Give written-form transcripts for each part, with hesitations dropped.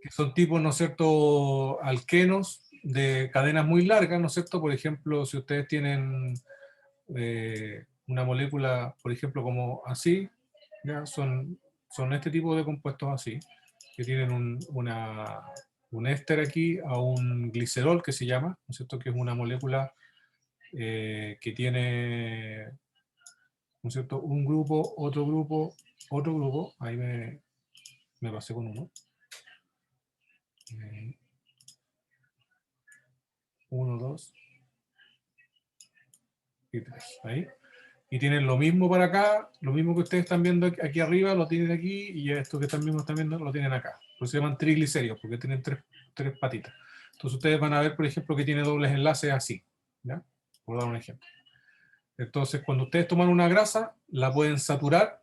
que son tipos, ¿no es cierto?, alquenos de cadenas muy largas, ¿no es cierto? Por ejemplo, si ustedes tienen una molécula, por ejemplo, como así, ¿ya? Son este tipo de compuestos así, que tienen un éster aquí a un glicerol que se llama, ¿no es cierto?, que es una molécula que tiene, ¿no es cierto?, un grupo, otro grupo, ahí me pasé con uno. 1, 2 y 3, ahí. Y tienen lo mismo para acá, lo mismo que ustedes están viendo aquí arriba, lo tienen aquí, y esto que también están viendo lo tienen acá. Por eso se llaman triglicéridos, porque tienen tres patitas. Entonces ustedes van a ver, por ejemplo, que tiene dobles enlaces así, ¿ya? Por dar un ejemplo. Entonces, cuando ustedes toman una grasa, la pueden saturar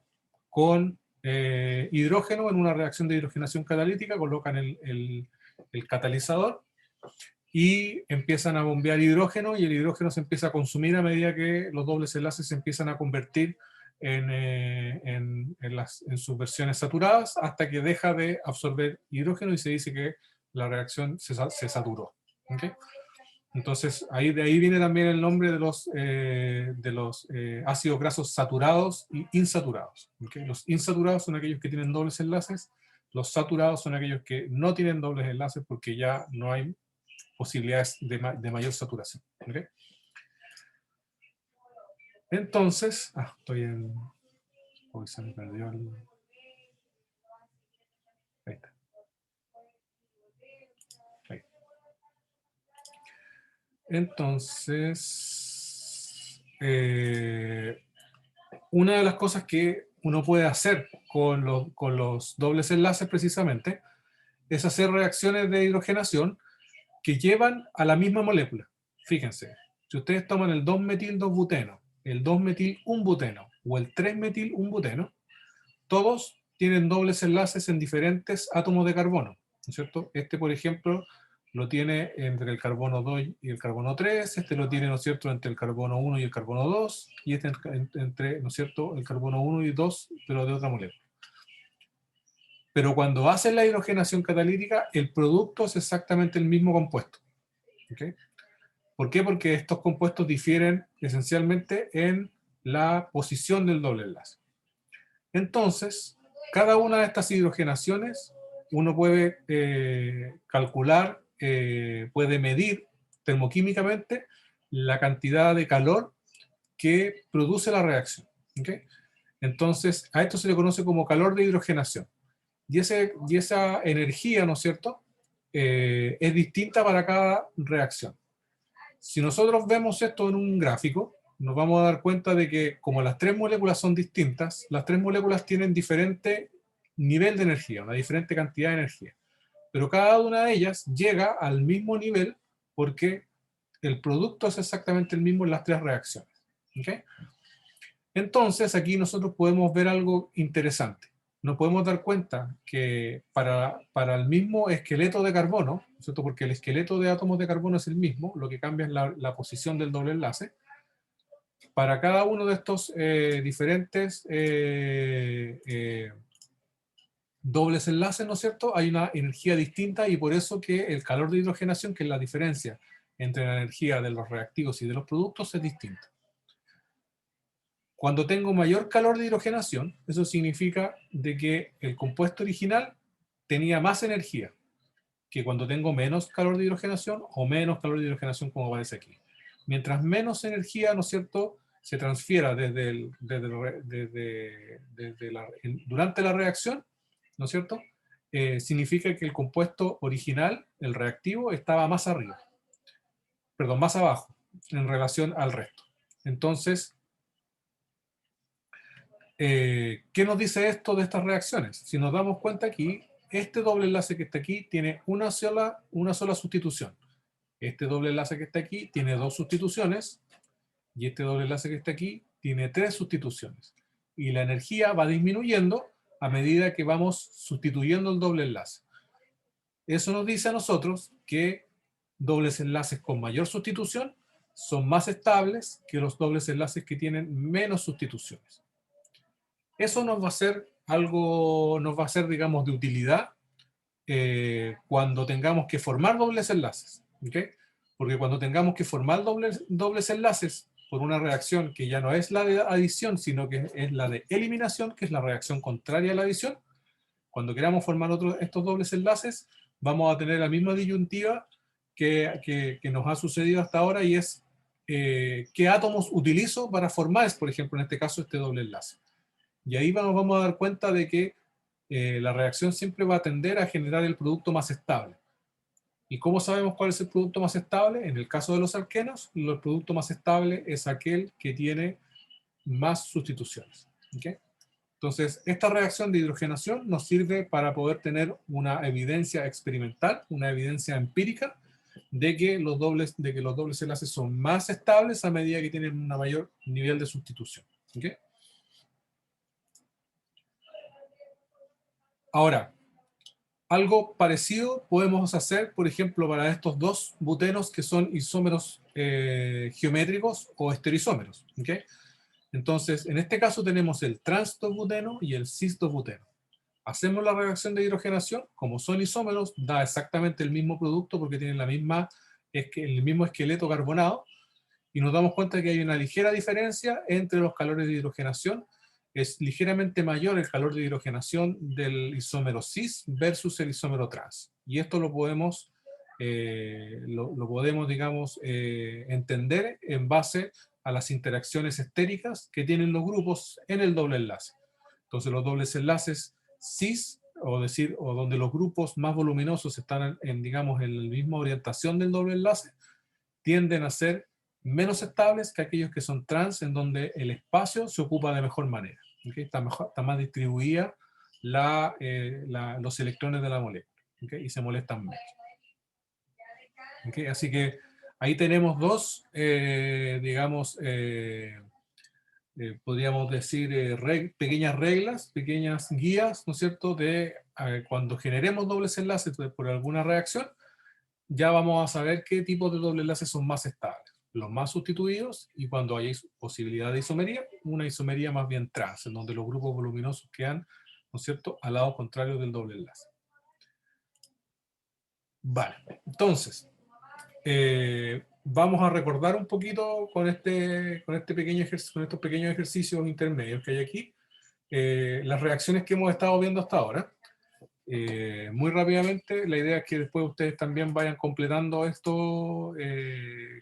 con hidrógeno en una reacción de hidrogenación catalítica, colocan el catalizador y empiezan a bombear hidrógeno, y el hidrógeno se empieza a consumir a medida que los dobles enlaces se empiezan a convertir en sus versiones saturadas, hasta que deja de absorber hidrógeno y se dice que la reacción se saturó. ¿Okay? Entonces, de ahí viene también el nombre de los ácidos grasos saturados y insaturados. ¿Okay? Los insaturados son aquellos que tienen dobles enlaces, los saturados son aquellos que no tienen dobles enlaces porque ya no hay posibilidades de mayor saturación. ¿Okay? Entonces, estoy en... Hoy se me perdió el... Ahí está. Ahí. Entonces, una de las cosas que uno puede hacer con los dobles enlaces precisamente es hacer reacciones de hidrogenación que llevan a la misma molécula. Fíjense, si ustedes toman el 2-metil-2-buteno, el 2-metil-1-buteno o el 3-metil-1-buteno, todos tienen dobles enlaces en diferentes átomos de carbono, ¿no es cierto? Este, por ejemplo, lo tiene entre el carbono 2 y el carbono 3, este lo tiene, ¿no es cierto?, entre el carbono 1 y el carbono 2, y este entre, ¿no es cierto?, el carbono 1 y 2, pero de otra molécula. Pero cuando hacen la hidrogenación catalítica, el producto es exactamente el mismo compuesto. ¿Okay? ¿Por qué? Porque estos compuestos difieren esencialmente en la posición del doble enlace. Entonces, cada una de estas hidrogenaciones uno puede calcular, puede medir termoquímicamente la cantidad de calor que produce la reacción. ¿Okay? Entonces, a esto se le conoce como calor de hidrogenación. Y esa energía, ¿no es cierto?, es distinta para cada reacción. Si nosotros vemos esto en un gráfico, nos vamos a dar cuenta de que como las tres moléculas son distintas, las tres moléculas tienen diferente nivel de energía, una diferente cantidad de energía. Pero cada una de ellas llega al mismo nivel porque el producto es exactamente el mismo en las tres reacciones. ¿Okay? Entonces, aquí nosotros podemos ver algo interesante. Nos podemos dar cuenta que para el mismo esqueleto de carbono, ¿cierto?, porque el esqueleto de átomos de carbono es el mismo, lo que cambia es la posición del doble enlace. Para cada uno de estos diferentes dobles enlaces, ¿no es cierto?, hay una energía distinta, y por eso que el calor de hidrogenación, que es la diferencia entre la energía de los reactivos y de los productos, es distinta. Cuando tengo mayor calor de hidrogenación, eso significa de que el compuesto original tenía más energía que cuando tengo menos calor de hidrogenación o menos calor de hidrogenación, como aparece aquí. Mientras menos energía, ¿no es cierto?, se transfiera durante la reacción, ¿no es cierto?, significa que el compuesto original, el reactivo, estaba más arriba, perdón, más abajo en relación al resto. Entonces, ¿qué nos dice esto de estas reacciones? Si nos damos cuenta aquí, este doble enlace que está aquí tiene una sola sustitución. Este doble enlace que está aquí tiene 2 sustituciones, y este doble enlace que está aquí tiene 3 sustituciones. Y la energía va disminuyendo a medida que vamos sustituyendo el doble enlace. Eso nos dice a nosotros que dobles enlaces con mayor sustitución son más estables que los dobles enlaces que tienen menos sustituciones. Eso nos va a ser algo, digamos, de utilidad cuando tengamos que formar dobles enlaces. ¿Okay? Porque cuando tengamos que formar dobles enlaces por una reacción que ya no es la de adición, sino que es la de eliminación, que es la reacción contraria a la adición, cuando queramos formar estos dobles enlaces, vamos a tener la misma disyuntiva que nos ha sucedido hasta ahora, y es qué átomos utilizo para formar, por ejemplo, en este caso, este doble enlace. Y ahí nos vamos a dar cuenta de que la reacción siempre va a tender a generar el producto más estable. ¿Y cómo sabemos cuál es el producto más estable? En el caso de los alquenos, el producto más estable es aquel que tiene más sustituciones. ¿Okay? Entonces, esta reacción de hidrogenación nos sirve para poder tener una evidencia experimental, una evidencia empírica, de que los dobles enlaces son más estables a medida que tienen un mayor nivel de sustitución. ¿Okay? Ahora, algo parecido podemos hacer, por ejemplo, para estos dos butenos que son isómeros geométricos o estereoisómeros. ¿Okay? Entonces, en este caso tenemos el trans-2-buteno y el cis-2-buteno. Hacemos la reacción de hidrogenación, como son isómeros, da exactamente el mismo producto porque tienen el mismo esqueleto carbonado, y nos damos cuenta que hay una ligera diferencia entre los calores de hidrogenación. Es ligeramente mayor el calor de hidrogenación del isómero cis versus el isómero trans. Y esto lo podemos, digamos, entender en base a las interacciones estéricas que tienen los grupos en el doble enlace. Entonces los dobles enlaces cis, o donde los grupos más voluminosos están digamos, en la misma orientación del doble enlace, tienden a ser menos estables que aquellos que son trans, en donde el espacio se ocupa de mejor manera. ¿Okay? Está más distribuida los electrones de la molécula. ¿Okay? Y se molestan menos. ¿Okay? Así que ahí tenemos dos, digamos, podríamos decir, pequeñas reglas, pequeñas guías, ¿no es cierto?, de cuando generemos dobles enlaces por alguna reacción, ya vamos a saber qué tipos de dobles enlaces son más estables, los más sustituidos, y cuando hay posibilidad de isomería, una isomería más bien trans, en donde los grupos voluminosos quedan, ¿no es cierto?, al lado contrario del doble enlace. Vale, entonces, vamos a recordar un poquito con estos pequeños ejercicios intermedios que hay aquí, las reacciones que hemos estado viendo hasta ahora. Muy rápidamente, la idea es que después ustedes también vayan completando esto.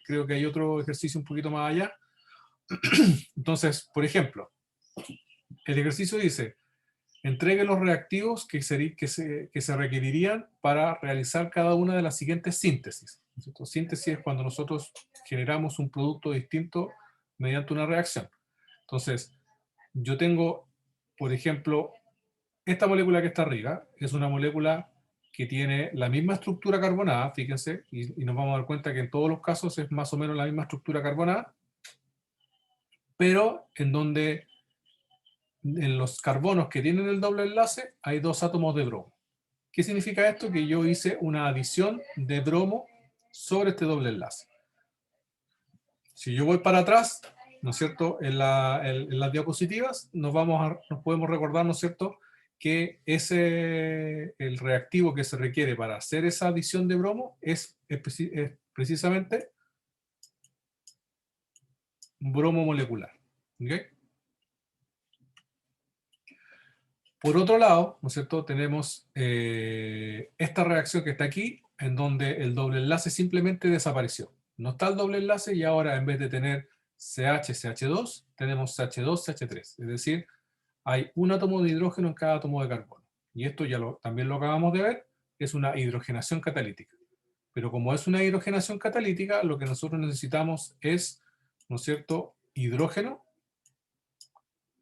Creo que hay otro ejercicio un poquito más allá. Entonces, por ejemplo, el ejercicio dice: entregue los reactivos que se requerirían para realizar cada una de las siguientes síntesis. Síntesis es cuando nosotros generamos un producto distinto mediante una reacción. Entonces, yo tengo, por ejemplo, esta molécula que está arriba, es una molécula que tiene la misma estructura carbonada, fíjense, y nos vamos a dar cuenta que en todos los casos es más o menos la misma estructura carbonada, pero en donde en los carbonos que tienen el doble enlace hay dos átomos de bromo. ¿Qué significa esto? Que yo hice una adición de bromo sobre este doble enlace. Si yo voy para atrás, ¿no es cierto?, en las diapositivas, nos podemos recordar, ¿no es cierto?, que el reactivo que se requiere para hacer esa adición de bromo es precisamente un bromo molecular. ¿Okay? Por otro lado, ¿no es cierto?, tenemos esta reacción que está aquí, en donde el doble enlace simplemente desapareció. No está el doble enlace, y ahora en vez de tener CH, CH2, tenemos CH2, CH3. Es decir, hay un átomo de hidrógeno en cada átomo de carbono. Y esto también lo acabamos de ver, es una hidrogenación catalítica. Pero como es una hidrogenación catalítica, lo que nosotros necesitamos es, ¿no es cierto?, hidrógeno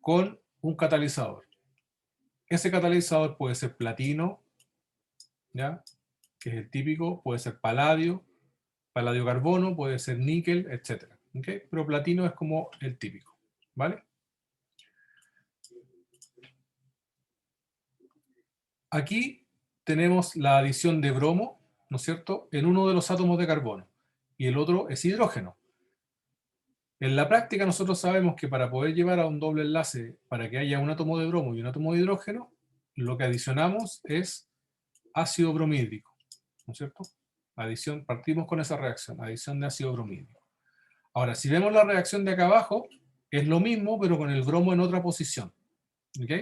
con un catalizador. Ese catalizador puede ser platino, ¿ya?, que es el típico, puede ser paladio carbono, puede ser níquel, etc. ¿Okay? Pero platino es como el típico, ¿vale? Aquí tenemos la adición de bromo, ¿no es cierto?, en uno de los átomos de carbono, y el otro es hidrógeno. En la práctica nosotros sabemos que para poder llevar a un doble enlace, para que haya un átomo de bromo y un átomo de hidrógeno, lo que adicionamos es ácido bromídrico, ¿no es cierto? Adición, partimos con esa reacción, adición de ácido bromídrico. Ahora, si vemos la reacción de acá abajo, es lo mismo, pero con el bromo en otra posición. ¿Ok?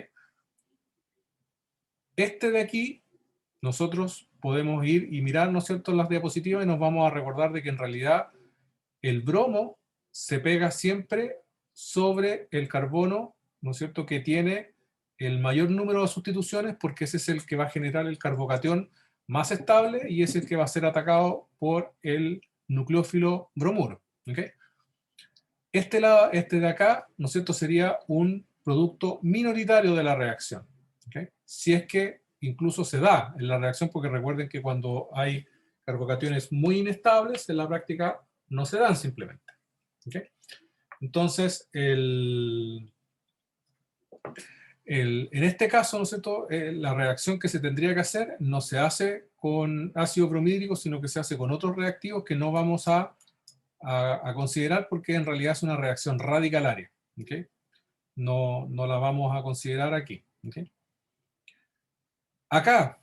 Este de aquí, nosotros podemos ir y mirar, ¿no es cierto?, las diapositivas y nos vamos a recordar de que en realidad el bromo se pega siempre sobre el carbono, ¿no es cierto?, que tiene el mayor número de sustituciones, porque ese es el que va a generar el carbocatión más estable y es el que va a ser atacado por el nucleófilo bromuro. ¿Ok? Este de acá, ¿no es cierto?, sería un producto minoritario de la reacción. ¿Ok? Si es que incluso se da en la reacción, porque recuerden que cuando hay carbocationes muy inestables, en la práctica no se dan simplemente. ¿Ok? Entonces, en este caso, ¿no es cierto?, la reacción que se tendría que hacer no se hace con ácido bromídrico, sino que se hace con otros reactivos que no vamos a considerar porque en realidad es una reacción radicalaria. ¿Okay? No la vamos a considerar aquí. ¿Okay? Acá,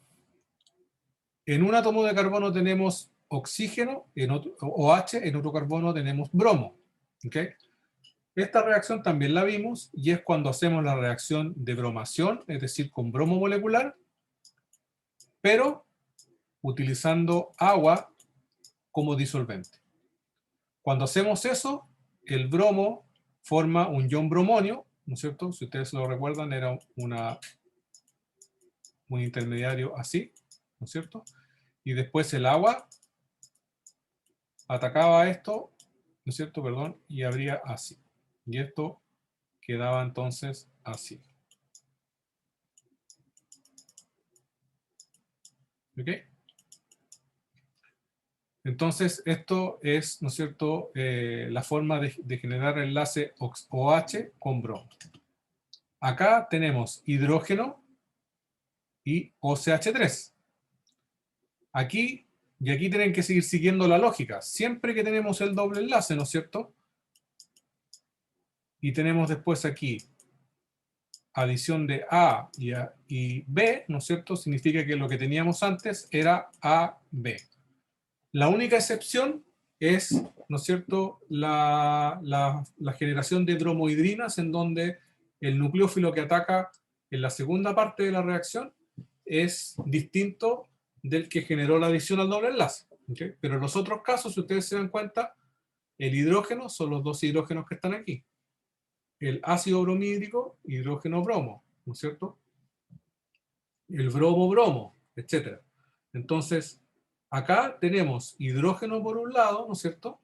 en un átomo de carbono tenemos oxígeno, en otro, OH, en otro carbono tenemos bromo. ¿Okay? Esta reacción también la vimos y es cuando hacemos la reacción de bromación, es decir, con bromo molecular, pero utilizando agua como disolvente. Cuando hacemos eso, el bromo forma un ion bromonio, ¿no es cierto? Si ustedes lo recuerdan, era un intermediario así, ¿no es cierto? Y después el agua atacaba esto, ¿no es cierto? Perdón, y habría así. Y esto quedaba entonces así. ¿Ok? Entonces, esto es, ¿no es cierto?, la forma de generar el enlace OH con bromo. Acá tenemos hidrógeno y OCH3. Aquí, y aquí tienen que seguir siguiendo la lógica. Siempre que tenemos el doble enlace, ¿no es cierto? Y tenemos después aquí adición de A y B, ¿no es cierto? Significa que lo que teníamos antes era AB. La única excepción es, ¿no es cierto?, la generación de bromohidrinas, en donde el nucleófilo que ataca en la segunda parte de la reacción es distinto del que generó la adición al doble enlace. ¿Okay? Pero en los otros casos, si ustedes se dan cuenta, el hidrógeno son los dos hidrógenos que están aquí. El ácido bromídrico, hidrógeno-bromo, ¿no es cierto? El bromo-bromo, etc. Entonces, acá tenemos hidrógeno por un lado, ¿no es cierto?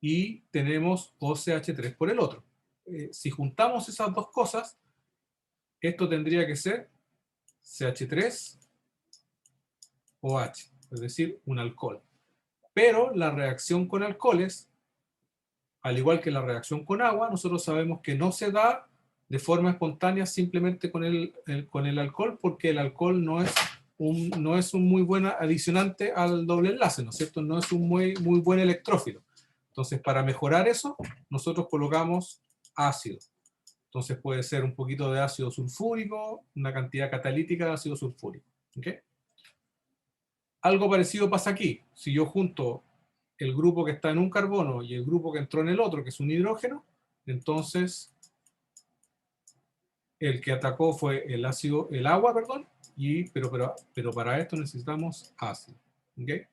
Y tenemos OCH3 por el otro. Si juntamos esas dos cosas, esto tendría que ser CH3OH, es decir, un alcohol. Pero la reacción con alcoholes, al igual que la reacción con agua, nosotros sabemos que no se da de forma espontánea simplemente con el alcohol, porque el alcohol no es un muy buen adicionante al doble enlace, ¿no es cierto? No es un muy buen electrófilo. Entonces, para mejorar eso, nosotros colocamos ácido. Entonces puede ser un poquito de ácido sulfúrico, una cantidad catalítica de ácido sulfúrico. ¿Okay? Algo parecido pasa aquí. Si yo junto el grupo que está en un carbono y el grupo que entró en el otro, que es un hidrógeno, entonces el que atacó fue el agua, perdón, pero para esto necesitamos ácido. ¿Okay?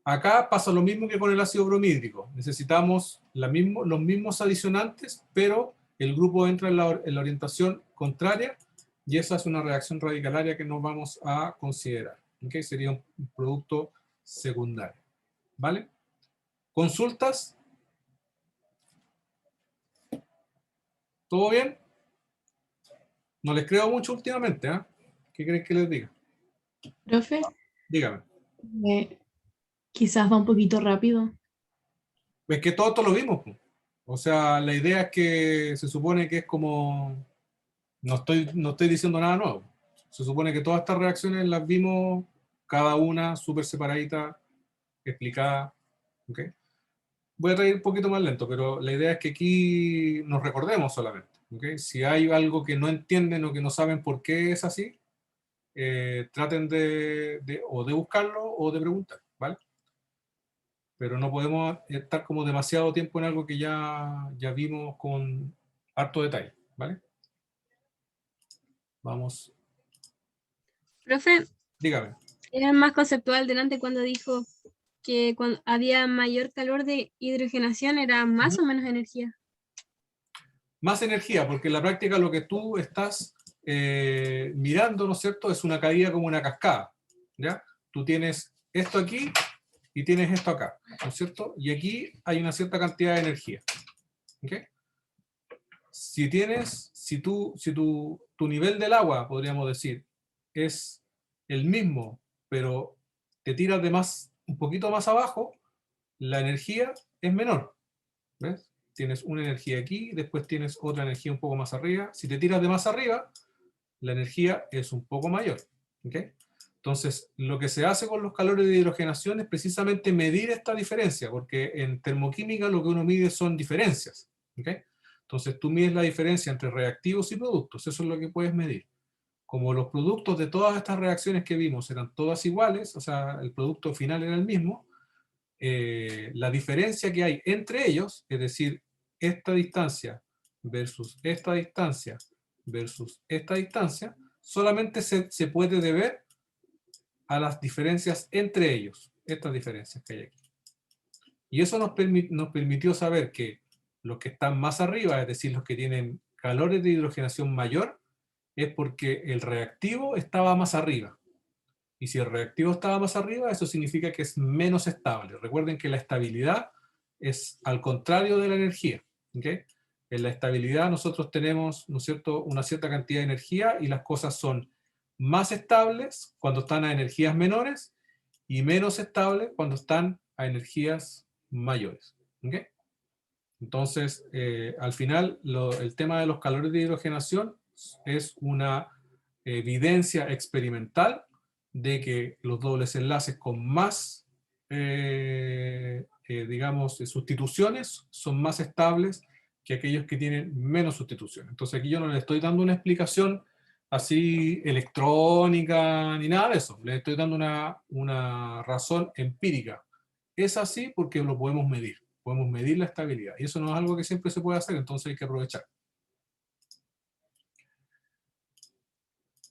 Acá pasa lo mismo que con el ácido bromídrico. Necesitamos los mismos adicionantes, pero el grupo entra en la orientación contraria y esa es una reacción radicalaria que no vamos a considerar. ¿Okay? Sería un producto secundario. ¿Vale? ¿Consultas? ¿Todo bien? No les creo mucho últimamente, ¿eh? ¿Qué creen que les diga? Profe, Dígame. quizás va un poquito rápido. Es que todo esto lo vimos, pues. O sea, la idea es que se supone que es como... no estoy diciendo nada nuevo. Se supone que todas estas reacciones las vimos cada una súper separadita, explicada. ¿Okay? Voy a traer un poquito más lento, pero la idea es que aquí nos recordemos solamente. ¿Okay? Si hay algo que no entienden o que no saben por qué es así, traten o de buscarlo o de preguntar, ¿vale? Pero no podemos estar como demasiado tiempo en algo que ya vimos con harto detalle, ¿vale? Vamos, Profe, dígame. era más conceptual delante cuando dijo que cuando había mayor calor de hidrogenación era más o menos energía. Más energía, porque en la práctica lo que tú estás mirando, ¿no es cierto?, es una caída como una cascada, ¿ya? Tú tienes esto aquí y tienes esto acá, ¿no es cierto? Y aquí hay una cierta cantidad de energía, ¿ok? Si tu nivel del agua, podríamos decir, es el mismo, pero te tiras un poquito más abajo, la energía es menor, ¿ves? Tienes una energía aquí, después tienes otra energía un poco más arriba. Si te tiras de más arriba, la energía es un poco mayor, ¿ok? Entonces, lo que se hace con los calores de hidrogenación es precisamente medir esta diferencia, porque en termoquímica lo que uno mide son diferencias, ¿ok? Entonces, tú mides la diferencia entre reactivos y productos, eso es lo que puedes medir. Como los productos de todas estas reacciones que vimos eran todas iguales, o sea, el producto final era el mismo, la diferencia que hay entre ellos, es decir, esta distancia versus esta distancia versus esta distancia, solamente se puede deber a las diferencias entre ellos, estas diferencias que hay aquí. Y eso nos permitió saber que los que están más arriba, es decir, los que tienen calores de hidrogenación mayor, es porque el reactivo estaba más arriba. Y si el reactivo estaba más arriba, eso significa que es menos estable. Recuerden que la estabilidad es al contrario de la energía, ¿ok? En la estabilidad nosotros tenemos, ¿no es cierto?, una cierta cantidad de energía y las cosas son más estables cuando están a energías menores y menos estables cuando están a energías mayores, ¿ok? Entonces, al final, el tema de los calores de hidrogenación es una evidencia experimental de que los dobles enlaces con más, digamos, sustituciones son más estables que aquellos que tienen menos sustituciones. Entonces aquí yo no le estoy dando una explicación así electrónica ni nada de eso. Le estoy dando una razón empírica. Es así porque lo podemos medir. Podemos medir la estabilidad. Y eso no es algo que siempre se puede hacer, entonces hay que aprovechar.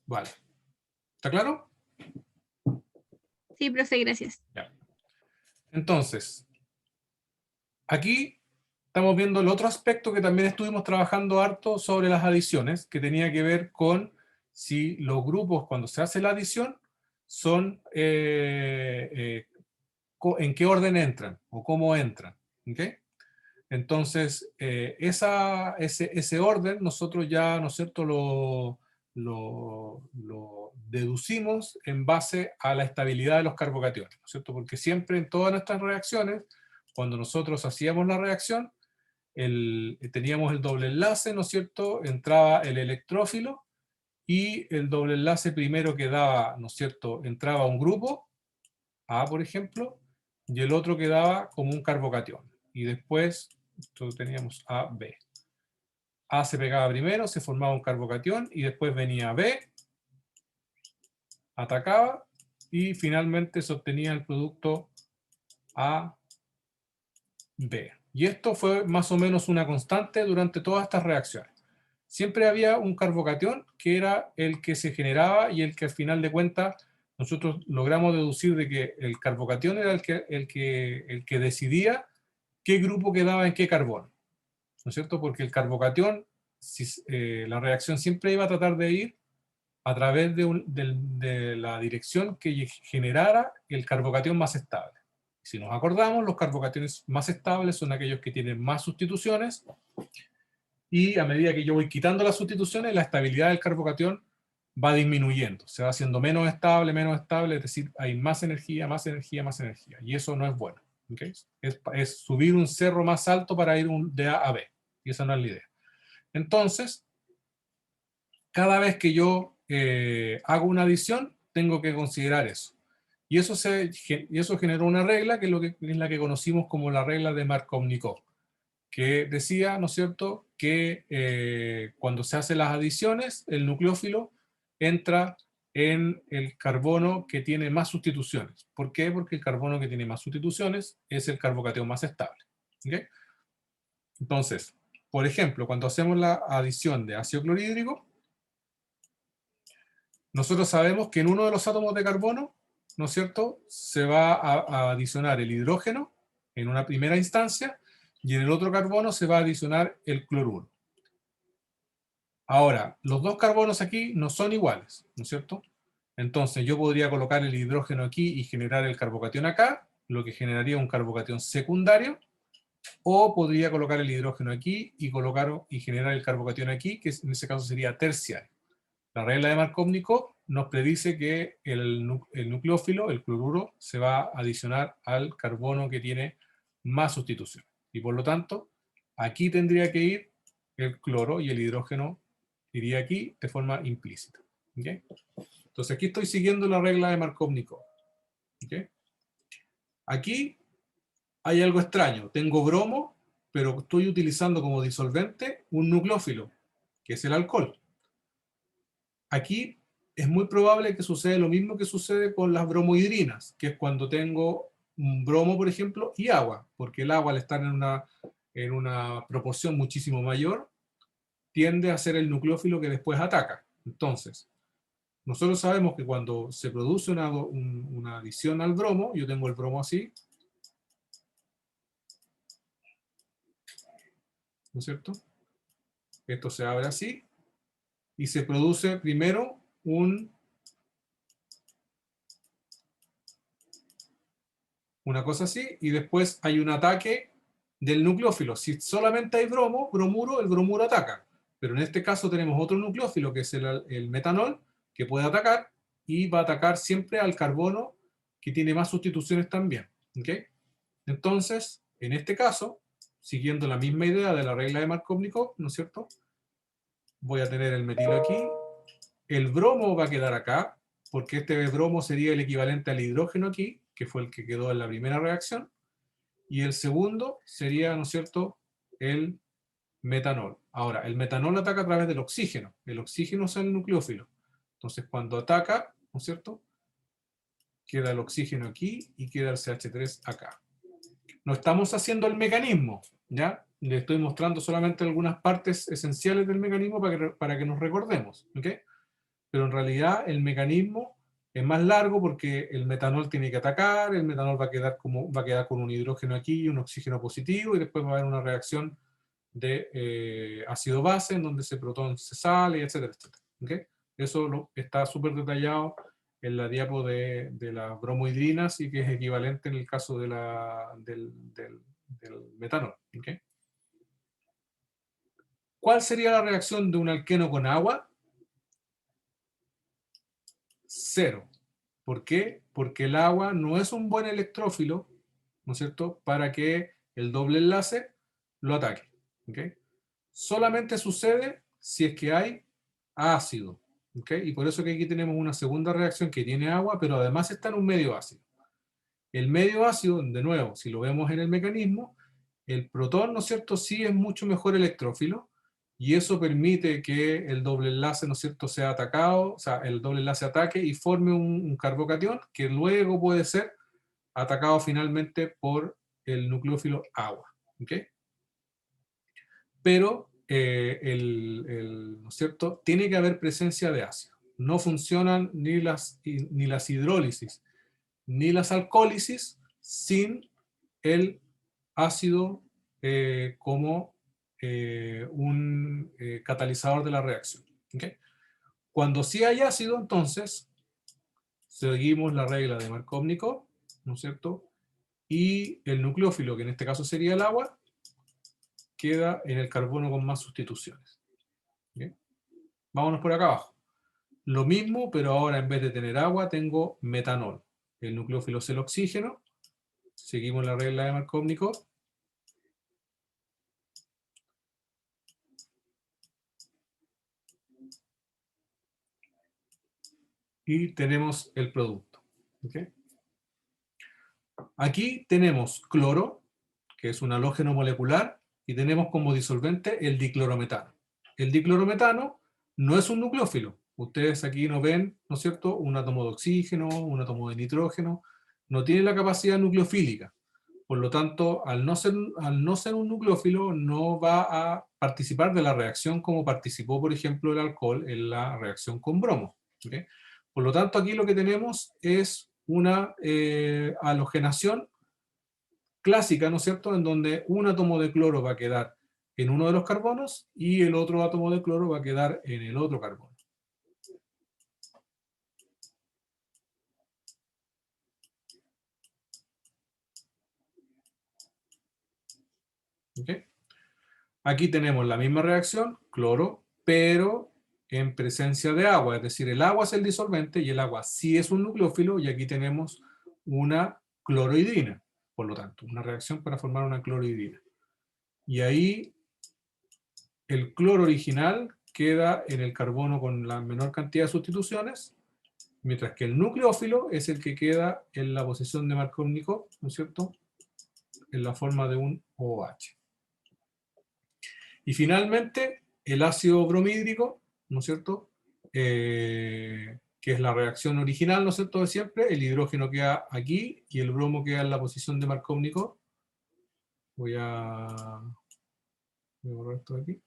Vale. ¿Está claro? Sí, profe, gracias. Ya. Entonces, aquí estamos viendo el otro aspecto que también estuvimos trabajando harto sobre las adiciones, que tenía que ver con si los grupos, cuando se hace la adición, son en qué orden entran o cómo entran. ¿Okay? Entonces, ese orden nosotros ya, ¿no es cierto?, lo deducimos en base a la estabilidad de los carbocationes, ¿no es cierto? Porque siempre en todas nuestras reacciones, cuando nosotros hacíamos la reacción, teníamos el doble enlace, ¿no es cierto? Entraba el electrófilo y el doble enlace primero quedaba, ¿no es cierto?, entraba un grupo, A por ejemplo, y el otro quedaba como un carbocatión. Y después teníamos A, B. A se pegaba primero, se formaba un carbocatión y después venía B, atacaba y finalmente se obtenía el producto A, B. Y esto fue más o menos una constante durante todas estas reacciones. Siempre había un carbocatión que era el que se generaba y el que al final de cuentas nosotros logramos deducir de que el carbocatión era el que decidía qué grupo quedaba en qué carbono. ¿No es cierto? Porque el carbocatión, la reacción siempre iba a tratar de ir a través de la dirección que generara el carbocatión más estable. Si nos acordamos, los carbocationes más estables son aquellos que tienen más sustituciones y a medida que yo voy quitando las sustituciones, la estabilidad del carbocatión va disminuyendo, se va haciendo menos estable, es decir, hay más energía, más energía, más energía, y eso no es bueno. ¿Okay? Es subir un cerro más alto para ir de A a B, y esa no es la idea. Entonces, cada vez que yo hago una adición, tengo que considerar eso. Y eso generó una regla que es la que conocimos como la regla de Markovnikov, que decía, ¿no es cierto?, que cuando se hacen las adiciones, el nucleófilo entra en el carbono que tiene más sustituciones. ¿Por qué? Porque el carbono que tiene más sustituciones es el carbocatión más estable. ¿Okay? Entonces, por ejemplo, cuando hacemos la adición de ácido clorhídrico, nosotros sabemos que en uno de los átomos de carbono, ¿no es cierto?, se va a adicionar el hidrógeno en una primera instancia y en el otro carbono se va a adicionar el cloruro. Ahora, los dos carbonos aquí no son iguales, ¿no es cierto? Entonces yo podría colocar el hidrógeno aquí y generar el carbocatión acá, lo que generaría un carbocatión secundario, o podría colocar el hidrógeno aquí y generar el carbocatión aquí, que en ese caso sería terciario. La regla de Markovnikov nos predice que el nucleófilo, el cloruro, se va a adicionar al carbono que tiene más sustitución. Y por lo tanto, aquí tendría que ir el cloro y el hidrógeno iría aquí de forma implícita. ¿Okay? Entonces aquí estoy siguiendo la regla de Markovnikov. ¿Okay? Aquí hay algo extraño. Tengo bromo, pero estoy utilizando como disolvente un nucleófilo, que es el alcohol. Aquí es muy probable que suceda lo mismo que sucede con las bromohidrinas, que es cuando tengo un bromo, por ejemplo, y agua, porque el agua al estar en una proporción muchísimo mayor, tiende a ser el nucleófilo que después ataca. Entonces, nosotros sabemos que cuando se produce una adición al bromo, yo tengo el bromo así, ¿no es cierto? Esto se abre así, y se produce primero una cosa así, y después hay un ataque del nucleófilo. Si solamente hay bromuro, el bromuro ataca. Pero en este caso tenemos otro nucleófilo, que es el metanol, que puede atacar, y va a atacar siempre al carbono que tiene más sustituciones también. ¿Okay? Entonces, en este caso, siguiendo la misma idea de la regla de Markovnikov, ¿no es cierto? Voy a tener el metilo aquí, el bromo va a quedar acá, porque este bromo sería el equivalente al hidrógeno aquí, que fue el que quedó en la primera reacción, y el segundo sería, ¿no es cierto?, el metanol. Ahora, el metanol ataca a través del oxígeno. El oxígeno es el nucleófilo. Entonces, cuando ataca, ¿no es cierto?, queda el oxígeno aquí y queda el CH3 acá. No estamos haciendo el mecanismo, ¿ya? Le estoy mostrando solamente algunas partes esenciales del mecanismo para que nos recordemos, ¿ok? Pero en realidad el mecanismo es más largo porque el metanol tiene que atacar, el metanol va a quedar con un hidrógeno aquí y un oxígeno positivo, y después va a haber una reacción de ácido-base en donde ese protón se sale, etcétera, etcétera. ¿Okay? Eso está súper detallado en la diapo de las bromohidrinas y que es equivalente en el caso de del metanol. ¿Okay? ¿Cuál sería la reacción de un alqueno con agua? Cero. ¿Por qué? Porque el agua no es un buen electrófilo, ¿no es cierto?, para que el doble enlace lo ataque. ¿Okay? Solamente sucede si es que hay ácido. ¿Okay? Y por eso que aquí tenemos una segunda reacción que tiene agua, pero además está en un medio ácido. El medio ácido, de nuevo, si lo vemos en el mecanismo, el protón, ¿no es cierto?, sí es mucho mejor electrófilo, y eso permite que el doble enlace, ¿no es cierto?, sea atacado, o sea, el doble enlace ataque y forme un carbocatión que luego puede ser atacado finalmente por el nucleófilo agua. ¿Okay? Pero, ¿no es cierto?, tiene que haber presencia de ácido. No funcionan ni las hidrólisis ni las alcohólisis sin el ácido como un catalizador de la reacción. ¿Okay? Cuando sí hay ácido, entonces, seguimos la regla de Markovnikov, ¿no es cierto? Y el nucleófilo, que en este caso sería el agua, queda en el carbono con más sustituciones. ¿Okay? Vámonos por acá abajo. Lo mismo, pero ahora en vez de tener agua, tengo metanol. El nucleófilo es el oxígeno. Seguimos la regla de Markovnikov. Y tenemos el producto. ¿Okay? Aquí tenemos cloro, que es un halógeno molecular, y tenemos como disolvente el diclorometano. El diclorometano no es un nucleófilo. Ustedes aquí no ven, ¿no es cierto?, un átomo de oxígeno, un átomo de nitrógeno, no tiene la capacidad nucleofílica. Por lo tanto, al no ser un nucleófilo, no va a participar de la reacción como participó, por ejemplo, el alcohol en la reacción con bromo. ¿Okay? Por lo tanto, aquí lo que tenemos es una halogenación clásica, ¿no es cierto?, en donde un átomo de cloro va a quedar en uno de los carbonos y el otro átomo de cloro va a quedar en el otro carbono. ¿Okay? Aquí tenemos la misma reacción, cloro, pero en presencia de agua, es decir, el agua es el disolvente y el agua sí es un nucleófilo, y aquí tenemos una clorohidrina, por lo tanto, una reacción para formar una clorohidrina. Y ahí el cloro original queda en el carbono con la menor cantidad de sustituciones, mientras que el nucleófilo es el que queda en la posición de Markovnikov, ¿no es cierto?, en la forma de un OH. Y finalmente, el ácido bromhídrico, ¿no es cierto?, que es la reacción original, ¿no es cierto?, de siempre. El hidrógeno queda aquí y el bromo queda en la posición de Markovnikov. Voy a borrar esto de aquí.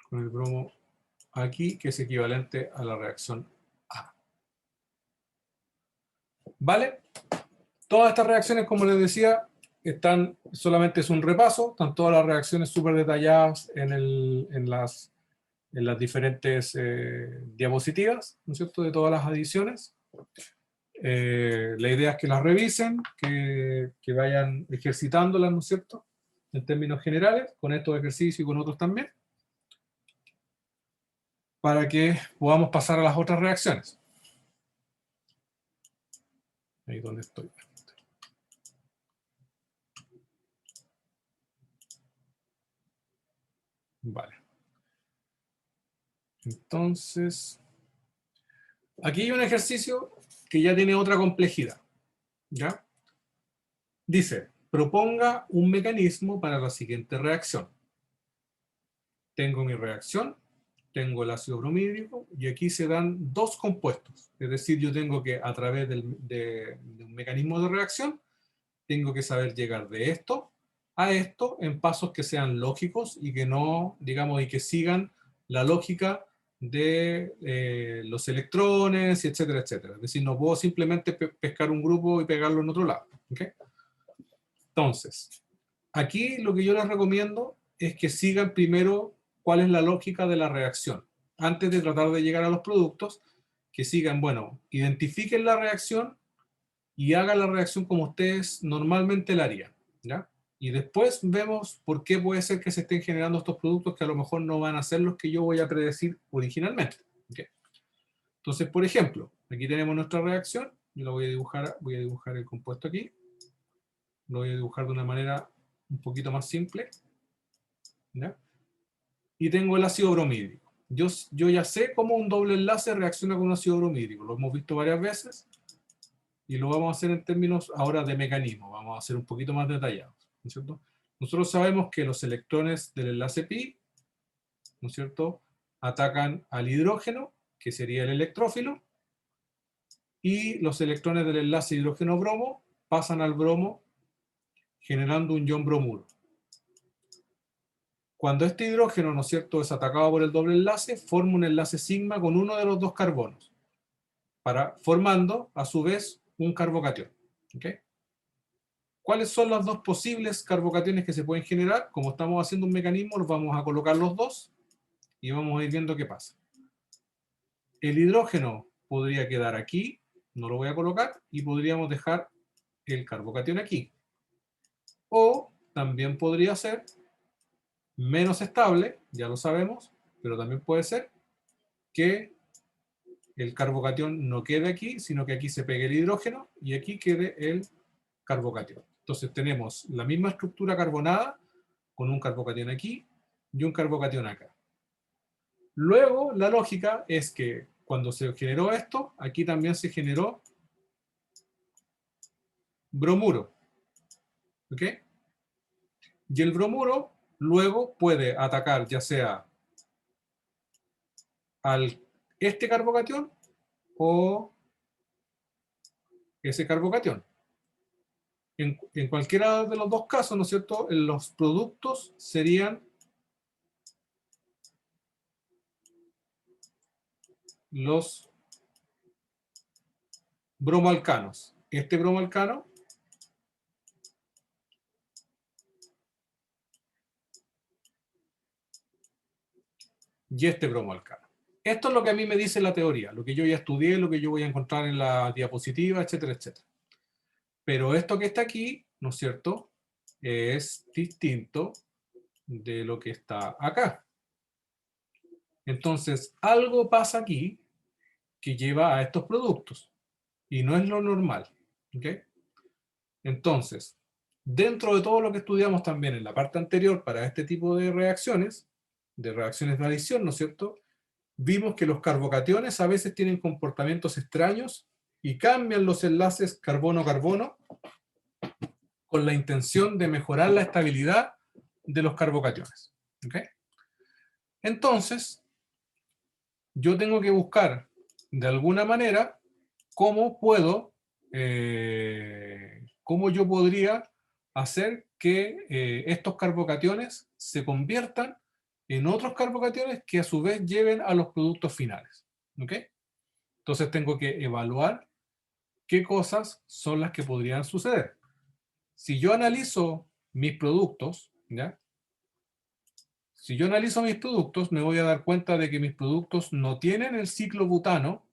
Con el bromo aquí, que es equivalente a la reacción A. ¿Vale? Todas estas reacciones, como les decía, solamente es un repaso, están todas las reacciones súper detalladas en las diferentes diapositivas, ¿no es cierto?, de todas las adiciones. La idea es que las revisen, que vayan ejercitándolas, ¿no es cierto?, en términos generales, con estos ejercicios y con otros también, para que podamos pasar a las otras reacciones. Ahí donde estoy. Vale. Entonces, aquí hay un ejercicio que ya tiene otra complejidad. ¿Ya? Dice, proponga un mecanismo para la siguiente reacción. Tengo mi reacción, tengo el ácido bromhídrico, y aquí se dan dos compuestos. Es decir, yo tengo que, a través de un mecanismo de reacción, tengo que saber llegar de esto a esto en pasos que sean lógicos y que no, digamos, y que sigan la lógica de los electrones, etcétera, etcétera. Es decir, no puedo simplemente pescar un grupo y pegarlo en otro lado. ¿Okay? Entonces, aquí lo que yo les recomiendo es que sigan primero cuál es la lógica de la reacción. Antes de tratar de llegar a los productos, que sigan, bueno, identifiquen la reacción y hagan la reacción como ustedes normalmente la harían, ¿ya? Y después vemos por qué puede ser que se estén generando estos productos que a lo mejor no van a ser los que yo voy a predecir originalmente. ¿Okay? Entonces, por ejemplo, aquí tenemos nuestra reacción. Yo la voy a dibujar el compuesto aquí. Lo voy a dibujar de una manera un poquito más simple. ¿Ya? Y tengo el ácido bromhídrico. Yo ya sé cómo un doble enlace reacciona con un ácido bromhídrico. Lo hemos visto varias veces. Y lo vamos a hacer en términos ahora de mecanismo. Vamos a hacer un poquito más detallados. ¿No es cierto? Nosotros sabemos que los electrones del enlace pi, ¿no es cierto?, atacan al hidrógeno, que sería el electrófilo, y los electrones del enlace hidrógeno-bromo pasan al bromo generando un ion bromuro. Cuando este hidrógeno, ¿no es cierto?, es atacado por el doble enlace, forma un enlace sigma con uno de los dos carbonos, formando, a su vez, un carbocatión. ¿Okay? ¿Cuáles son los dos posibles carbocationes que se pueden generar? Como estamos haciendo un mecanismo, los vamos a colocar los dos y vamos a ir viendo qué pasa. El hidrógeno podría quedar aquí, no lo voy a colocar, y podríamos dejar el carbocatión aquí. O también podría ser menos estable, ya lo sabemos, pero también puede ser que el carbocatión no quede aquí, sino que aquí se pegue el hidrógeno y aquí quede el carbocatión. Entonces tenemos la misma estructura carbonada con un carbocatión aquí y un carbocatión acá. Luego la lógica es que cuando se generó esto, aquí también se generó bromuro. ¿Ok? Y el bromuro luego puede atacar ya sea al este carbocatión o ese carbocatión. En cualquiera de los dos casos, ¿no es cierto? Los productos serían los bromoalcanos. Este bromoalcano y este bromoalcano. Esto es lo que a mí me dice la teoría, lo que yo ya estudié, lo que yo voy a encontrar en la diapositiva, etcétera, etcétera. Pero esto que está aquí, ¿no es cierto?, es distinto de lo que está acá. Entonces, algo pasa aquí que lleva a estos productos y no es lo normal. ¿Ok? Entonces, dentro de todo lo que estudiamos también en la parte anterior para este tipo de reacciones de adición, ¿no es cierto?, vimos que los carbocationes a veces tienen comportamientos extraños y cambian los enlaces carbono-carbono con la intención de mejorar la estabilidad de los carbocationes. ¿Ok? Entonces, yo tengo que buscar de alguna manera cómo yo podría hacer que estos carbocationes se conviertan en otros carbocationes que a su vez lleven a los productos finales. ¿Ok? Entonces tengo que evaluar qué cosas son las que podrían suceder. Si yo analizo mis productos, ¿ya? Si yo analizo mis productos, me voy a dar cuenta de que mis productos no tienen el ciclo butano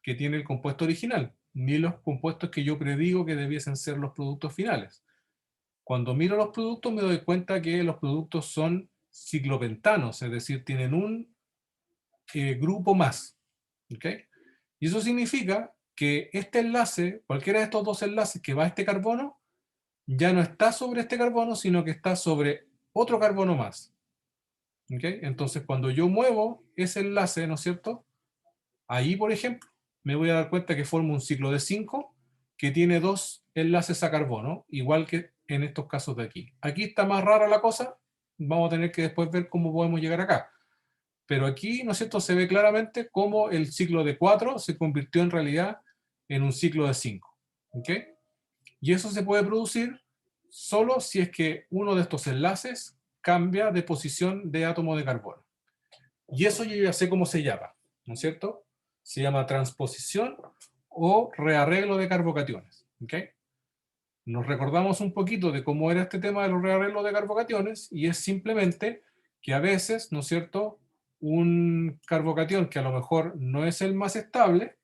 que tiene el compuesto original, ni los compuestos que yo predigo que debiesen ser los productos finales. Cuando miro los productos me doy cuenta que los productos son ciclopentanos, es decir, tienen un grupo más. ¿Ok? Y eso significa que este enlace, cualquiera de estos dos enlaces que va a este carbono, ya no está sobre este carbono, sino que está sobre otro carbono más. ¿Ok? Entonces, cuando yo muevo ese enlace, ¿no es cierto?, ahí, por ejemplo, me voy a dar cuenta que forma un ciclo de 5 que tiene dos enlaces a carbono, igual que en estos casos de aquí. Aquí está más rara la cosa, vamos a tener que después ver cómo podemos llegar acá. Pero aquí, ¿no es cierto?, se ve claramente cómo el ciclo de 4 se convirtió en realidad en un ciclo de 5. ¿Ok? Y eso se puede producir solo si es que uno de estos enlaces cambia de posición de átomo de carbono. Y eso yo ya sé cómo se llama, ¿no es cierto? Se llama transposición o rearreglo de carbocationes. ¿Ok? Nos recordamos un poquito de cómo era este tema de los rearreglos de carbocationes y es simplemente que a veces, ¿no es cierto?, un carbocatión que a lo mejor no es el más estable,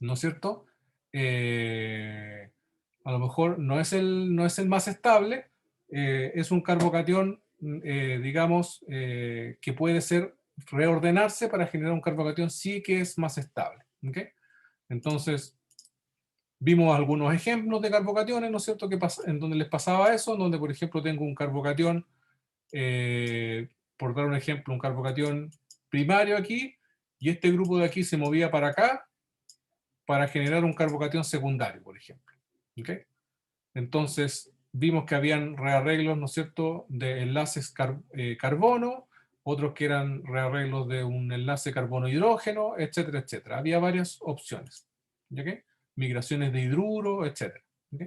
¿no es cierto?, a lo mejor no es el más estable, es un carbocatión, digamos, que puede ser reordenarse para generar un carbocatión sí que es más estable. ¿Ok? Entonces, vimos algunos ejemplos de carbocationes, ¿no es cierto?, en donde les pasaba eso, donde por ejemplo tengo un carbocatión, por dar un ejemplo, un carbocatión primario aquí, y este grupo de aquí se movía para acá, para generar un carbocatión secundario, por ejemplo. ¿Ok? Entonces, vimos que habían rearreglos, ¿no es cierto?, de enlaces carbono, otros que eran rearreglos de un enlace carbono-hidrógeno, etcétera, etcétera. Había varias opciones. ¿Ok? Migraciones de hidruro, etcétera. ¿Ok?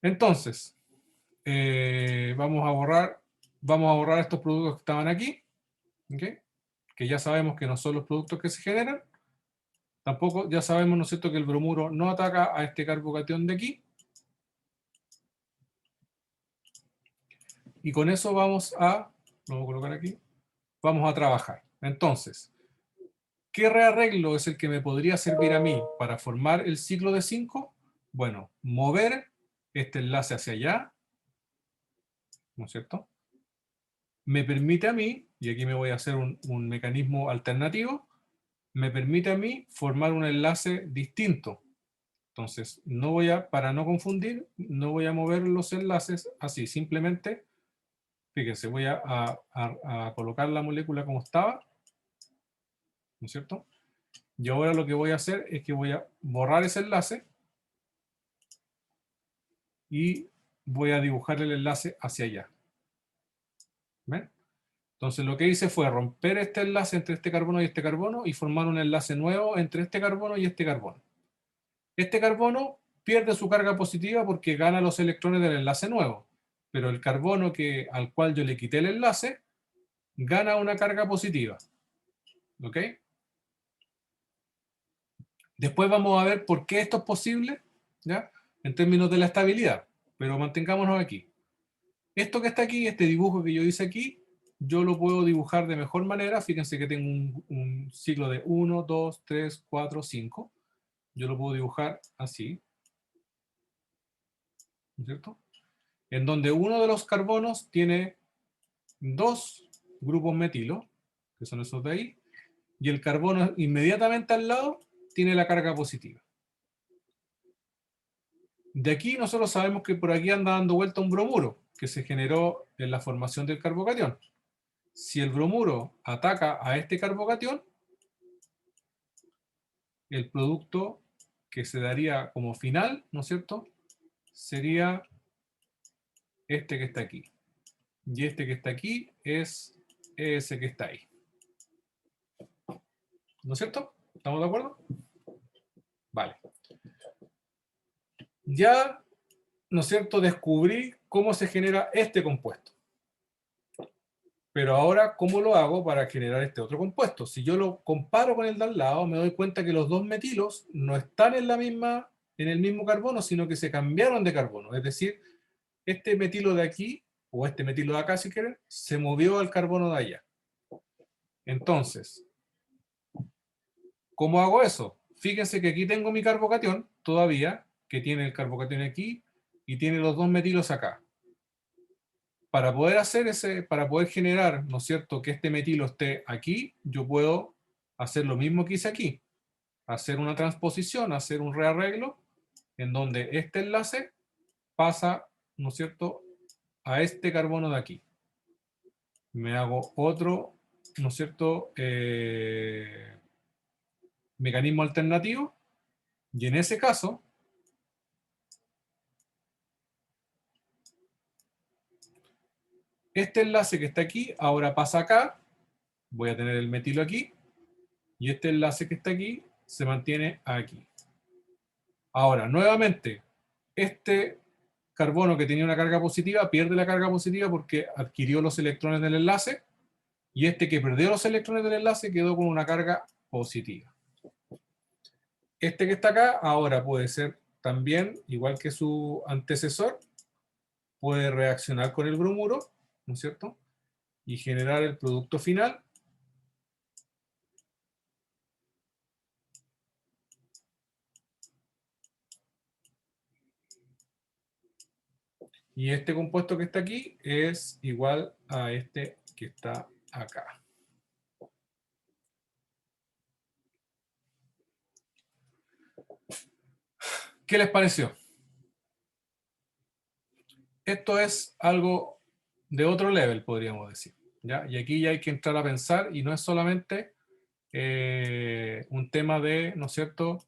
Entonces, vamos a borrar estos productos que estaban aquí, ¿ok?, que ya sabemos que no son los productos que se generan. Tampoco ya sabemos, ¿no es cierto?, que el bromuro no ataca a este carbocatión de aquí. Y con eso lo vamos a colocar aquí, vamos a trabajar. Entonces, ¿qué rearreglo es el que me podría servir a mí para formar el ciclo de 5? Bueno, mover este enlace hacia allá, ¿no es cierto?, me permite a mí, y aquí me voy a hacer un mecanismo alternativo, me permite a mí formar un enlace distinto. Entonces, para no confundir, no voy a mover los enlaces así, simplemente, fíjense, voy a colocar la molécula como estaba, ¿no es cierto? Y ahora lo que voy a hacer es que voy a borrar ese enlace y voy a dibujar el enlace hacia allá. ¿Ven? Entonces lo que hice fue romper este enlace entre este carbono y formar un enlace nuevo entre este carbono y este carbono. Este carbono pierde su carga positiva porque gana los electrones del enlace nuevo, pero el carbono al cual yo le quité el enlace gana una carga positiva. ¿Ok? Después vamos a ver por qué esto es posible, ¿ya? En términos de la estabilidad, pero mantengámonos aquí. Esto que está aquí, este dibujo que yo hice aquí, yo lo puedo dibujar de mejor manera. Fíjense que tengo un ciclo de 1, 2, 3, 4, 5. Yo lo puedo dibujar así, ¿no es cierto? En donde uno de los carbonos tiene 2 grupos metilo, que son esos de ahí, y el carbono inmediatamente al lado tiene la carga positiva. De aquí nosotros sabemos que por aquí anda dando vuelta un bromuro, que se generó en la formación del carbocatión. Si el bromuro ataca a este carbocatión, el producto que se daría como final, ¿no es cierto?, sería este que está aquí. Y este que está aquí es ese que está ahí. ¿No es cierto? ¿Estamos de acuerdo? Vale. Ya, ¿no es cierto?, descubrí cómo se genera este compuesto. Pero ahora, ¿cómo lo hago para generar este otro compuesto? Si yo lo comparo con el de al lado, me doy cuenta que los dos metilos no están en el mismo carbono, sino que se cambiaron de carbono. Es decir, este metilo de aquí, o este metilo de acá si quieren, se movió al carbono de allá. Entonces, ¿cómo hago eso? Fíjense que aquí tengo mi carbocatión todavía, que tiene el carbocatión aquí y tiene los dos metilos acá. Para poder generar, ¿no es cierto?, que este metilo esté aquí, yo puedo hacer lo mismo que hice aquí. Hacer una transposición, hacer un rearreglo, en donde este enlace pasa, ¿no es cierto?, a este carbono de aquí. Me hago otro, ¿no es cierto?, mecanismo alternativo, y en ese caso, este enlace que está aquí, ahora pasa acá, voy a tener el metilo aquí, y este enlace que está aquí, se mantiene aquí. Ahora, nuevamente, este carbono que tenía una carga positiva, pierde la carga positiva porque adquirió los electrones del enlace, y este que perdió los electrones del enlace quedó con una carga positiva. Este que está acá, ahora puede ser también, igual que su antecesor, puede reaccionar con el bromuro, ¿no es cierto?, y generar el producto final. Y este compuesto que está aquí es igual a este que está acá. ¿Qué les pareció? Esto es algo de otro level, podríamos decir, ¿ya? Y aquí ya hay que entrar a pensar, y no es solamente un tema de, ¿no es cierto?,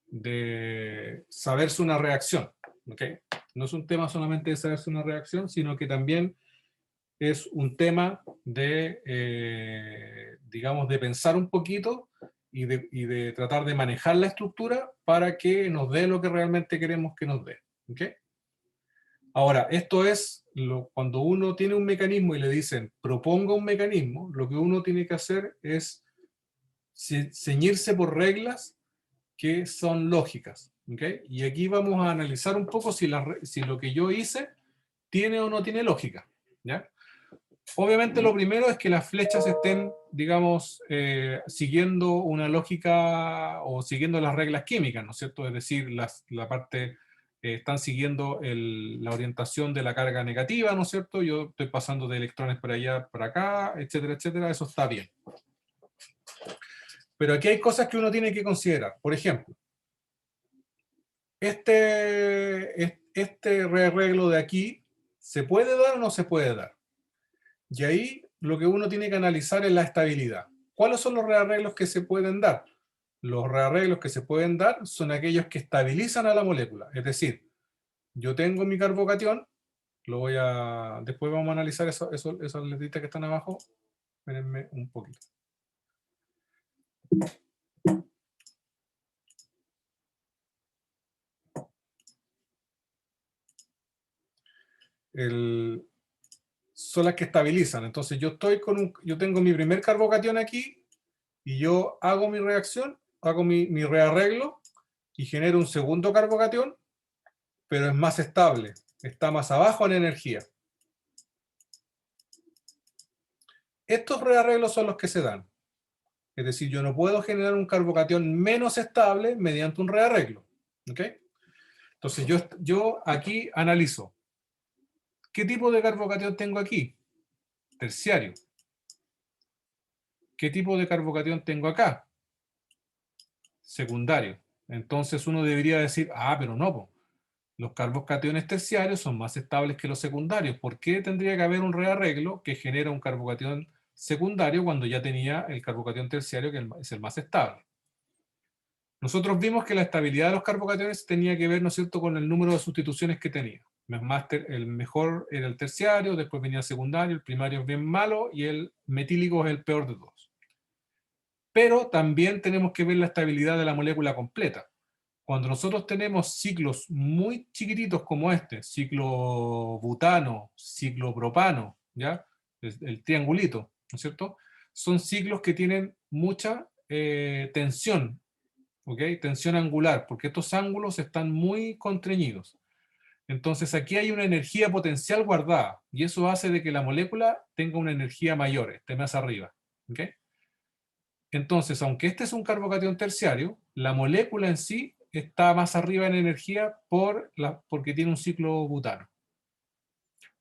de saberse una reacción, ¿ok? No es un tema solamente de saberse una reacción, sino que también es un tema de, digamos, de pensar un poquito y de tratar de manejar la estructura para que nos dé lo que realmente queremos que nos dé, ¿ok? Ahora, esto es cuando uno tiene un mecanismo y le dicen proponga un mecanismo, lo que uno tiene que hacer es ceñirse por reglas que son lógicas, ¿ok? Y aquí vamos a analizar un poco si lo que yo hice tiene o no tiene lógica, ¿ya? Obviamente lo primero es que las flechas estén, digamos, siguiendo una lógica o siguiendo las reglas químicas, ¿no es cierto? Es decir, la parte, están siguiendo la orientación de la carga negativa, ¿no es cierto? Yo estoy pasando de electrones para allá, para acá, etcétera, etcétera, eso está bien. Pero aquí hay cosas que uno tiene que considerar. Por ejemplo, este rearreglo de aquí, ¿se puede dar o no se puede dar? Y ahí lo que uno tiene que analizar es la estabilidad. ¿Cuáles son los rearreglos que se pueden dar? los rearreglos que se pueden dar son aquellos que estabilizan a la molécula. Es decir, yo tengo mi carbocatión, después vamos a analizar esas letritas que están abajo. Espérenme un poquito. Son las que estabilizan. Entonces yo tengo mi primer carbocatión aquí y yo hago mi reacción, hago mi rearreglo y genero un segundo carbocatión, pero es más estable, está más abajo en energía. Estos rearreglos son los que se dan. Es decir, yo no puedo generar un carbocatión menos estable mediante un rearreglo. ¿Ok? Entonces yo aquí analizo. ¿Qué tipo de carbocatión tengo aquí? Terciario. ¿Qué tipo de carbocatión tengo acá? Secundario. Entonces uno debería decir, pero no, po. Los carbocationes terciarios son más estables que los secundarios. ¿Por qué tendría que haber un rearreglo que genera un carbocatión secundario cuando ya tenía el carbocatión terciario, que es el más estable? Nosotros vimos que la estabilidad de los carbocationes tenía que ver, ¿no es cierto?, con el número de sustituciones que tenía. El mejor era el terciario, después venía el secundario, el primario es bien malo y el metílico es el peor de todos. Pero también tenemos que ver la estabilidad de la molécula completa. Cuando nosotros tenemos ciclos muy chiquititos como este, ciclo butano, ciclo propano, ¿ya? El triangulito, ¿no es cierto? Son ciclos que tienen mucha tensión, ¿ok? Tensión angular, porque estos ángulos están muy contrañidos. Entonces aquí hay una energía potencial guardada, y eso hace de que la molécula tenga una energía mayor, esté más arriba, ¿ok? Entonces, aunque este es un carbocatión terciario, la molécula en sí está más arriba en energía porque tiene un ciclo butano.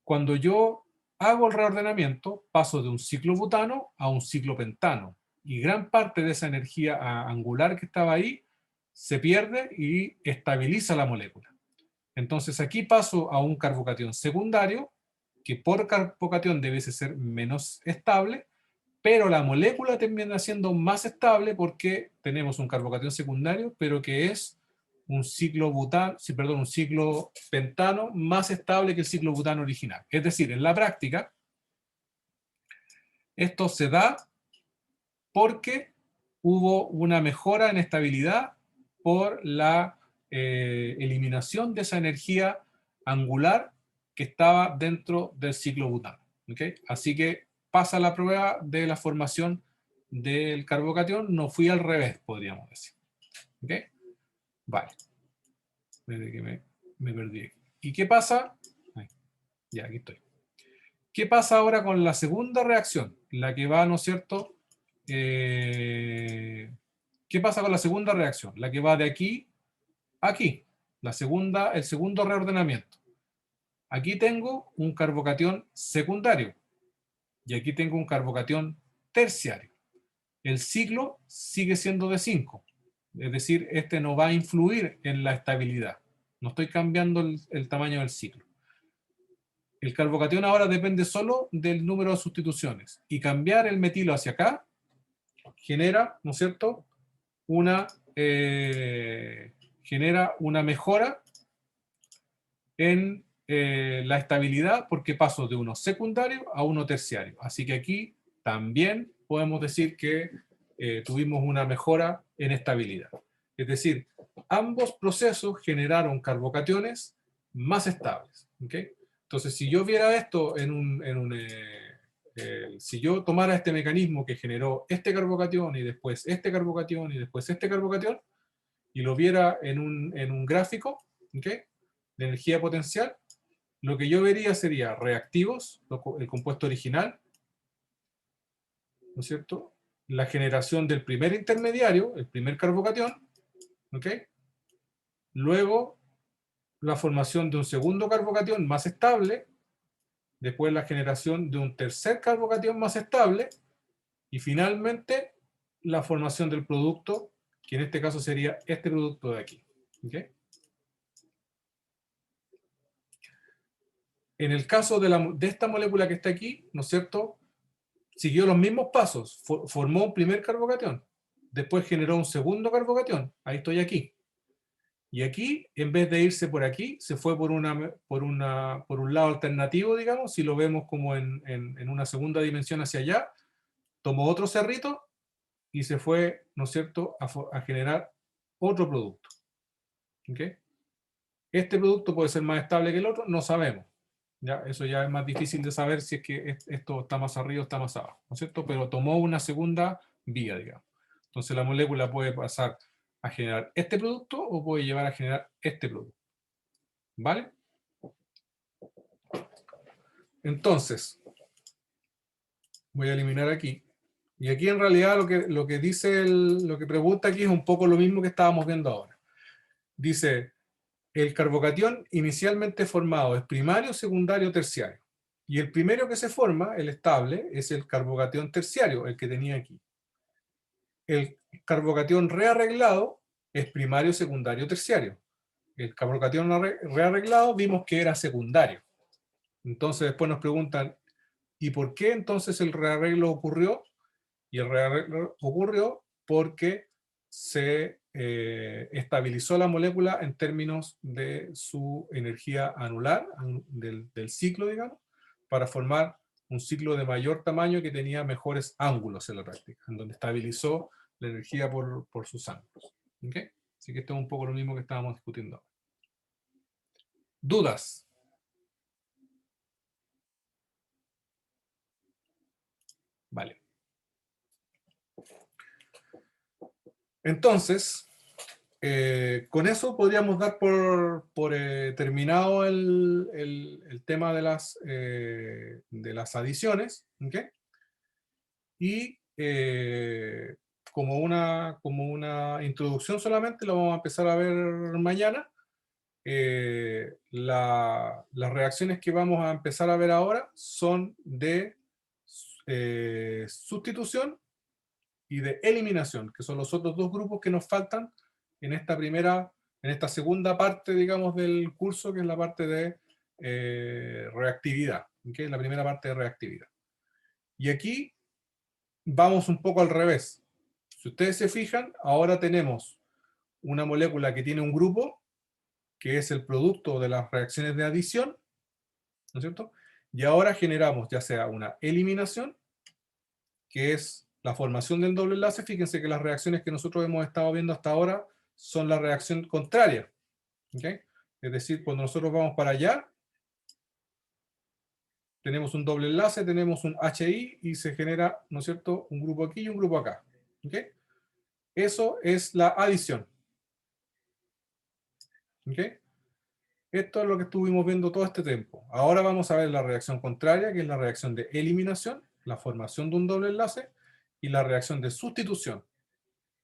Cuando yo hago el reordenamiento, paso de un ciclo butano a un ciclo pentano. Y gran parte de esa energía angular que estaba ahí se pierde y estabiliza la molécula. Entonces aquí paso a un carbocatión secundario, que por carbocatión debe ser menos estable, pero la molécula termina siendo más estable porque tenemos un carbocatión secundario, pero que es un ciclo un ciclo pentano más estable que el ciclo butano original. Es decir, en la práctica, esto se da porque hubo una mejora en estabilidad por la eliminación de esa energía angular que estaba dentro del ciclo butano. ¿Okay? Así que pasa la prueba de la formación del carbocatión, no fui al revés, podríamos decir. ¿Ok? Vale. Desde que me perdí. ¿Y qué pasa? Ya, aquí estoy. ¿Qué pasa ahora con la segunda reacción? La que va, ¿no es cierto? ¿Qué pasa con la segunda reacción? La que va de aquí a aquí. El segundo reordenamiento. Aquí tengo un carbocatión secundario. Y aquí tengo un carbocatión terciario. El ciclo sigue siendo de 5. Es decir, este no va a influir en la estabilidad. No estoy cambiando el tamaño del ciclo. El carbocatión ahora depende solo del número de sustituciones. Y cambiar el metilo hacia acá genera, ¿no es cierto?, genera una mejora en la estabilidad porque paso de uno secundario a uno terciario. Así que aquí también podemos decir que tuvimos una mejora en estabilidad. Es decir, ambos procesos generaron carbocationes más estables. ¿Okay? Entonces, si yo viera esto si yo tomara este mecanismo que generó este carbocatión y después este carbocatión y después este carbocatión y lo viera en un gráfico, ¿okay?, de energía potencial, lo que yo vería sería reactivos, el compuesto original, ¿no es cierto? La generación del primer intermediario, el primer carbocatión, ¿ok? Luego, la formación de un segundo carbocatión más estable, después la generación de un tercer carbocatión más estable, y finalmente la formación del producto, que en este caso sería este producto de aquí, ¿ok? En el caso de esta molécula que está aquí, ¿no es cierto?, siguió los mismos pasos, formó un primer carbocatión, después generó un segundo carbocatión, ahí estoy aquí. Y aquí, en vez de irse por aquí, se fue por un lado alternativo, digamos, si lo vemos como en una segunda dimensión hacia allá, tomó otro cerrito y se fue, ¿no es cierto?, a generar otro producto. ¿Ok? Este producto puede ser más estable que el otro, no sabemos. ¿Ya? Eso ya es más difícil de saber si es que esto está más arriba o está más abajo, ¿no es cierto? Pero tomó una segunda vía, digamos. Entonces la molécula puede pasar a generar este producto o puede llevar a generar este producto. ¿Vale? Entonces, voy a eliminar aquí. Y aquí en realidad lo que dice, lo que pregunta aquí es un poco lo mismo que estábamos viendo ahora. Dice, el carbocatión inicialmente formado es primario, secundario, terciario. Y el primero que se forma, el estable, es el carbocatión terciario, el que tenía aquí. El carbocatión rearreglado es primario, secundario, terciario. El carbocatión rearreglado vimos que era secundario. Entonces después nos preguntan, ¿y por qué entonces el rearreglo ocurrió? Y el rearreglo ocurrió porque se estabilizó la molécula en términos de su energía anular, del ciclo, digamos, para formar un ciclo de mayor tamaño que tenía mejores ángulos en la práctica, en donde estabilizó la energía por sus ángulos. ¿Ok? Así que esto es un poco lo mismo que estábamos discutiendo ahora. ¿Dudas? Vale. Entonces, con eso podríamos dar por terminado el tema de las adiciones. ¿Okay? Y como una introducción solamente, lo vamos a empezar a ver mañana. Las reacciones que vamos a empezar a ver ahora son de sustitución y de eliminación, que son los otros dos grupos que nos faltan en esta segunda parte, digamos, del curso, que es la parte de reactividad, ¿okay? La primera parte de reactividad. Y aquí vamos un poco al revés. Si ustedes se fijan, ahora tenemos una molécula que tiene un grupo, que es el producto de las reacciones de adición, ¿no es cierto? Y ahora generamos ya sea una eliminación, que es la formación del doble enlace. Fíjense que las reacciones que nosotros hemos estado viendo hasta ahora son la reacción contraria. ¿Okay? Es decir, cuando nosotros vamos para allá, tenemos un doble enlace, tenemos un HI y se genera, ¿no es cierto?, un grupo aquí y un grupo acá. ¿Okay? Eso es la adición. ¿Okay? Esto es lo que estuvimos viendo todo este tiempo. Ahora vamos a ver la reacción contraria, que es la reacción de eliminación, la formación de un doble enlace, y la reacción de sustitución,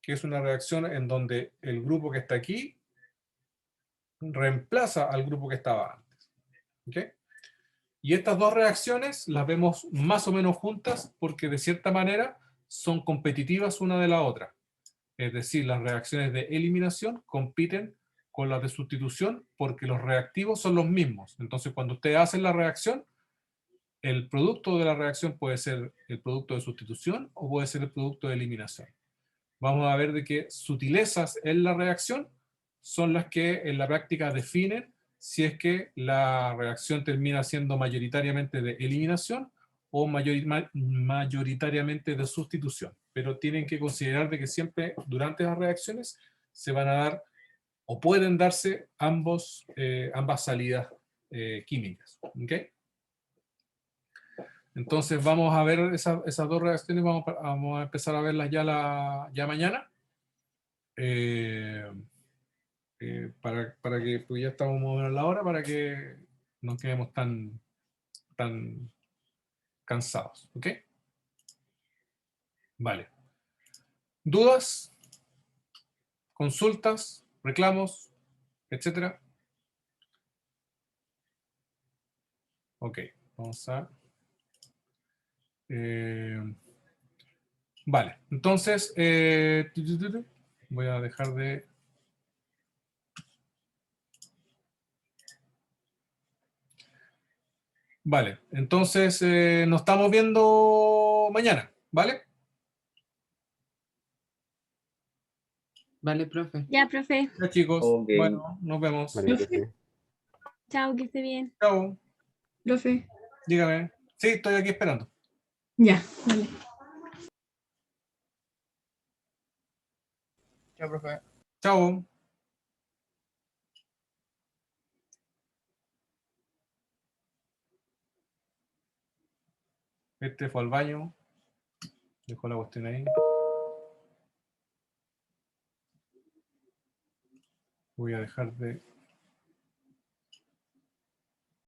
que es una reacción en donde el grupo que está aquí reemplaza al grupo que estaba antes. ¿Okay? Y estas dos reacciones las vemos más o menos juntas porque de cierta manera son competitivas una de la otra. Es decir, las reacciones de eliminación compiten con las de sustitución porque los reactivos son los mismos. Entonces, cuando ustedes hacen la reacción, el producto de la reacción puede ser el producto de sustitución o puede ser el producto de eliminación. Vamos a ver de que sutilezas en la reacción son las que en la práctica definen si es que la reacción termina siendo mayoritariamente de eliminación o mayoritariamente de sustitución. Pero tienen que considerar de que siempre durante las reacciones se van a dar o pueden darse ambas salidas químicas. ¿Okay? Entonces vamos a ver esas dos reacciones, vamos a empezar a verlas ya mañana. Para que, pues ya estamos más o menos a la hora, para que no quedemos tan cansados. ¿Ok? Vale. ¿Dudas? ¿Consultas? ¿Reclamos? Etcétera. Ok, vamos a... vale, entonces voy a dejar de... Vale, entonces nos estamos viendo mañana, ¿vale? Vale, profe. Ya, profe. Ya, chicos. Ok. Bueno, nos vemos. Vale, profe. Chao, que esté bien. Chao. Profe. Dígame. Sí, estoy aquí esperando. Ya, vale. Chao, profe. Chao. Este fue al baño. Dejó la cuestión ahí. Voy a dejar de